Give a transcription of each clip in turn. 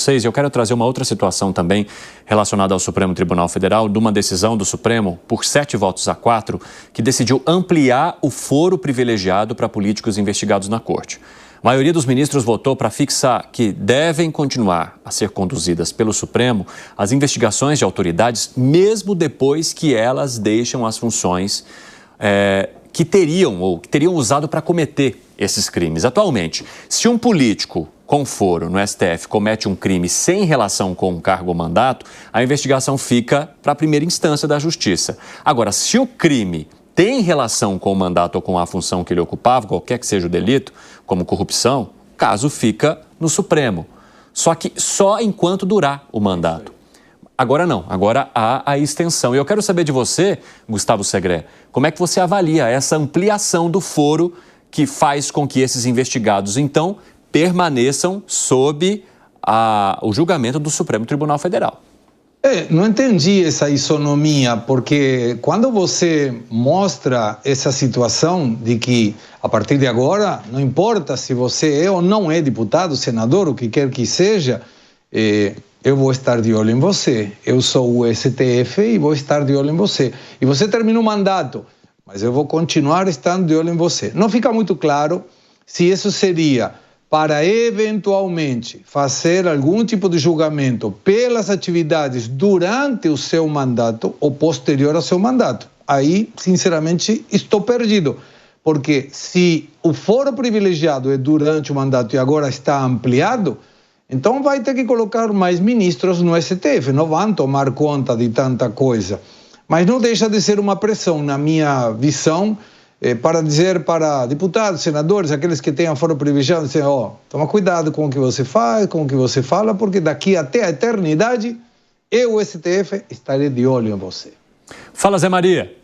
Eu quero trazer uma outra situação também relacionada ao Supremo Tribunal Federal, de uma decisão do Supremo, por 7 votos a 4, que decidiu ampliar o foro privilegiado para políticos investigados na Corte. A maioria dos ministros votou para fixar que devem continuar a ser conduzidas pelo Supremo as investigações de autoridades, mesmo depois que elas deixam as funções que teriam usado para cometer esses crimes. Atualmente, se um político com foro no STF comete um crime sem relação com o cargo ou mandato, a investigação fica para a primeira instância da Justiça. Agora, se o crime tem relação com o mandato ou com a função que ele ocupava, qualquer que seja o delito, como corrupção, o caso fica no Supremo. Só que só enquanto durar o mandato. Agora não, agora há a extensão. E eu quero saber de você, Gustavo Segré, como é que você avalia essa ampliação do foro que faz com que esses investigados, então, permaneçam sob o julgamento do Supremo Tribunal Federal? Não entendi essa isonomia, porque quando você mostra essa situação de que, a partir de agora, não importa se você é ou não é deputado, senador, o que quer que seja, eu vou estar de olho em você. Eu sou o STF e vou estar de olho em você. E você termina o mandato, mas eu vou continuar estando de olho em você. Não fica muito claro se isso seria para eventualmente fazer algum tipo de julgamento pelas atividades durante o seu mandato ou posterior ao seu mandato. Aí, sinceramente, estou perdido, porque se o foro privilegiado é durante o mandato e agora está ampliado, então vai ter que colocar mais ministros no STF, não vão tomar conta de tanta coisa. Mas não deixa de ser uma pressão, na minha visão, para dizer para deputados, senadores, aqueles que têm foro privilegiado, dizer, toma cuidado com o que você faz, com o que você fala, porque daqui até a eternidade, eu, o STF, estarei de olho em você. Fala, Zé Maria.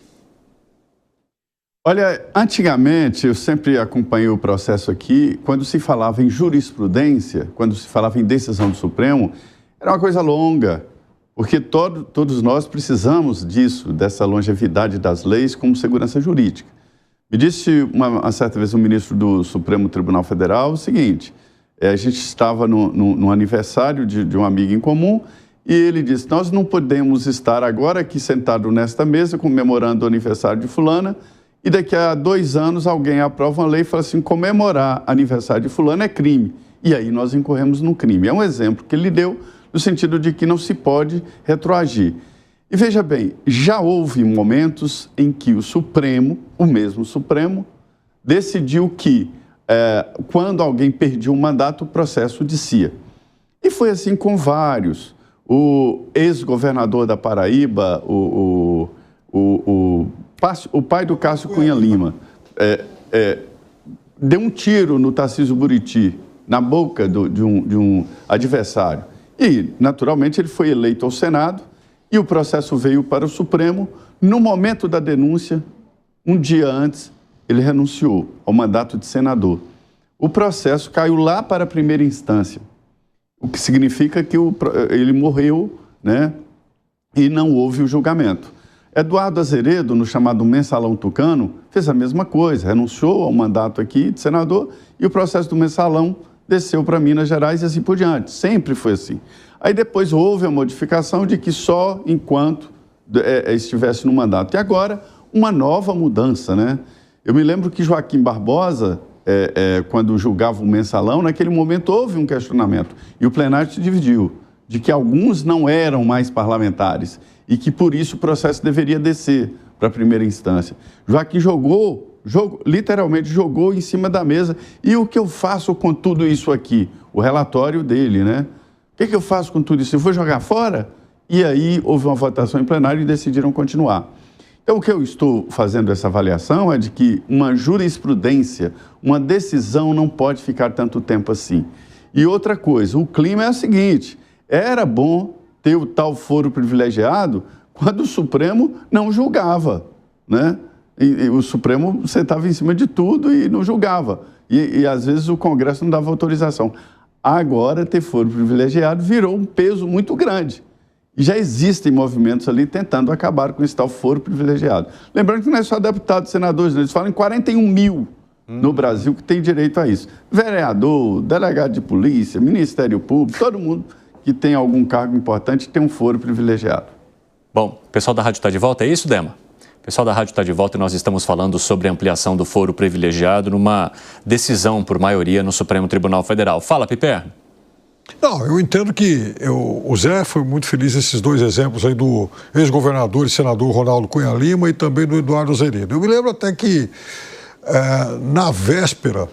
Olha, antigamente, eu sempre acompanhei o processo aqui, quando se falava em jurisprudência, quando se falava em decisão do Supremo, era uma coisa longa, porque todos nós precisamos disso, dessa longevidade das leis como segurança jurídica. Me disse uma certa vez um ministro do Supremo Tribunal Federal o seguinte, a gente estava no aniversário de um amigo em comum e ele disse, nós não podemos estar agora aqui sentado nesta mesa comemorando o aniversário de fulana e daqui a 2 anos alguém aprova uma lei e fala assim, comemorar aniversário de fulana é crime. E aí nós incorremos no crime. É um exemplo que ele deu no sentido de que não se pode retroagir. E veja bem, já houve momentos em que o Supremo, o mesmo Supremo, decidiu que quando alguém perdia um mandato, o processo descia. E foi assim com vários. O ex-governador da Paraíba, o pai do Cássio Cunha Lima, deu um tiro no Tarcísio Buriti, na boca de um adversário. E, naturalmente, ele foi eleito ao Senado, e o processo veio para o Supremo. No momento da denúncia, um dia antes, ele renunciou ao mandato de senador. O processo caiu lá para a primeira instância, o que significa que ele morreu, né? E não houve o julgamento. Eduardo Azeredo, no chamado Mensalão Tucano, fez a mesma coisa, renunciou ao mandato aqui de senador e o processo do Mensalão desceu para Minas Gerais e assim por diante. Sempre foi assim. Aí depois houve a modificação de que só enquanto estivesse no mandato. E agora, uma nova mudança, né? Eu me lembro que Joaquim Barbosa, quando julgava o Mensalão, naquele momento houve um questionamento. E o plenário se dividiu, de que alguns não eram mais parlamentares e que por isso o processo deveria descer para a primeira instância. Joaquim literalmente jogou em cima da mesa. E o que eu faço com tudo isso aqui? O relatório dele, né? O que eu faço com tudo isso? Eu vou jogar fora? E aí houve uma votação em plenário e decidiram continuar. Então, o que eu estou fazendo essa avaliação é de que uma jurisprudência, uma decisão não pode ficar tanto tempo assim. E outra coisa, o clima é o seguinte, era bom ter o tal foro privilegiado quando o Supremo não julgava, né? E o Supremo sentava em cima de tudo e não julgava. E às vezes o Congresso não dava autorização. Agora, ter foro privilegiado virou um peso muito grande. E já existem movimentos ali tentando acabar com esse tal foro privilegiado. Lembrando que não é só deputados e senadores, né? Eles falam em 41 mil no Brasil que tem direito a isso. Vereador, delegado de polícia, Ministério Público, todo mundo que tem algum cargo importante tem um foro privilegiado. Bom, o pessoal da rádio está de volta, é isso, Dema? O pessoal da rádio está de volta e nós estamos falando sobre a ampliação do foro privilegiado numa decisão por maioria no Supremo Tribunal Federal. Fala, Piper. Não, eu entendo que o Zé foi muito feliz nesses dois exemplos aí do ex-governador e senador Ronaldo Cunha Lima e também do Eduardo Azeredo. Eu me lembro até que na véspera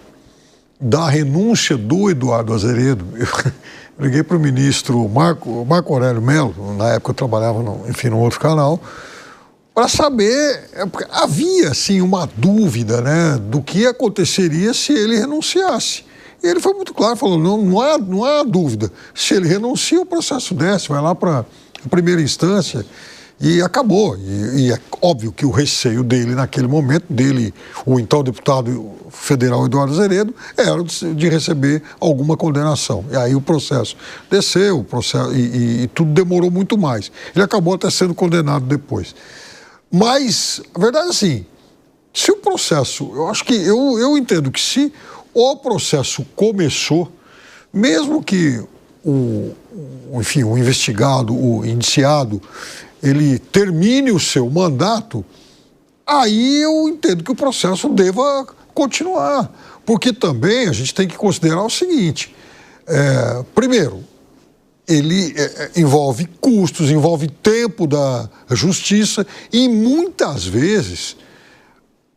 da renúncia do Eduardo Azeredo, eu liguei para o ministro Marco Aurélio Mello, na época eu trabalhava num outro canal, para saber, porque havia assim uma dúvida, né, do que aconteceria se ele renunciasse. E ele foi muito claro, falou, não há dúvida, se ele renuncia o processo desce, vai lá para a primeira instância e acabou. E é óbvio que o receio dele naquele momento, o então deputado federal Eduardo Azeredo, era de receber alguma condenação. E aí o processo desceu, e tudo demorou muito mais. Ele acabou até sendo condenado depois. Mas, a verdade é assim, se o processo, eu entendo que se o processo começou, mesmo que o investigado, o indiciado, ele termine o seu mandato, aí eu entendo que o processo deva continuar. Porque também a gente tem que considerar o seguinte, primeiro, ele envolve custos, envolve tempo da justiça e muitas vezes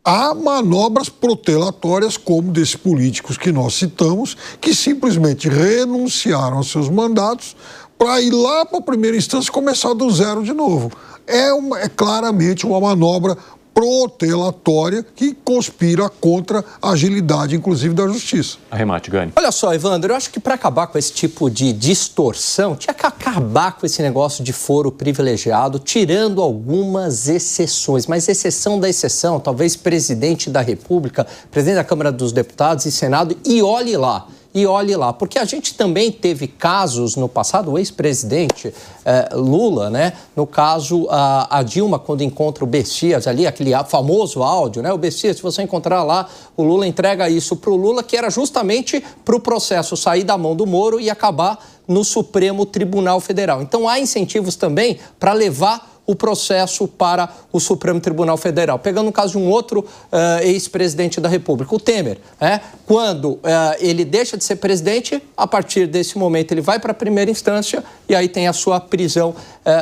há manobras protelatórias como desses políticos que nós citamos, que simplesmente renunciaram aos seus mandatos para ir lá para a primeira instância e começar do zero de novo. É claramente uma manobra protelatória que conspira contra a agilidade, inclusive, da justiça. Arremate, Gani. Olha só, Evandro, eu acho que para acabar com esse tipo de distorção, tinha que acabar com esse negócio de foro privilegiado, tirando algumas exceções, mas exceção da exceção, talvez presidente da República, presidente da Câmara dos Deputados e Senado, e olhe lá. Porque a gente também teve casos no passado, o ex-presidente Lula, né? No caso, a Dilma, quando encontra o Bessias ali, aquele famoso áudio, né? O Bessias, se você encontrar lá, o Lula entrega isso para o Lula, que era justamente para o processo sair da mão do Moro e acabar no Supremo Tribunal Federal. Então, há incentivos também para levar o processo para o Supremo Tribunal Federal. Pegando o caso de um outro ex-presidente da República, o Temer. Quando ele deixa de ser presidente, a partir desse momento ele vai para a primeira instância e aí tem a sua prisão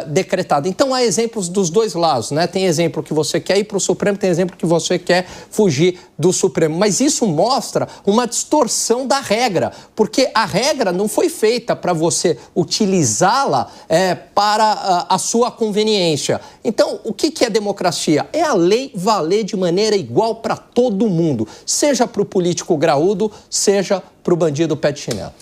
decretada. Então há exemplos dos dois lados, né? Tem exemplo que você quer ir para o Supremo, tem exemplo que você quer fugir do Supremo. Mas isso mostra uma distorção da regra, porque a regra não foi feita para você utilizá-la para a sua conveniência. Então, o que é democracia? É a lei valer de maneira igual para todo mundo, seja para o político graúdo, seja para o bandido pé de chinelo.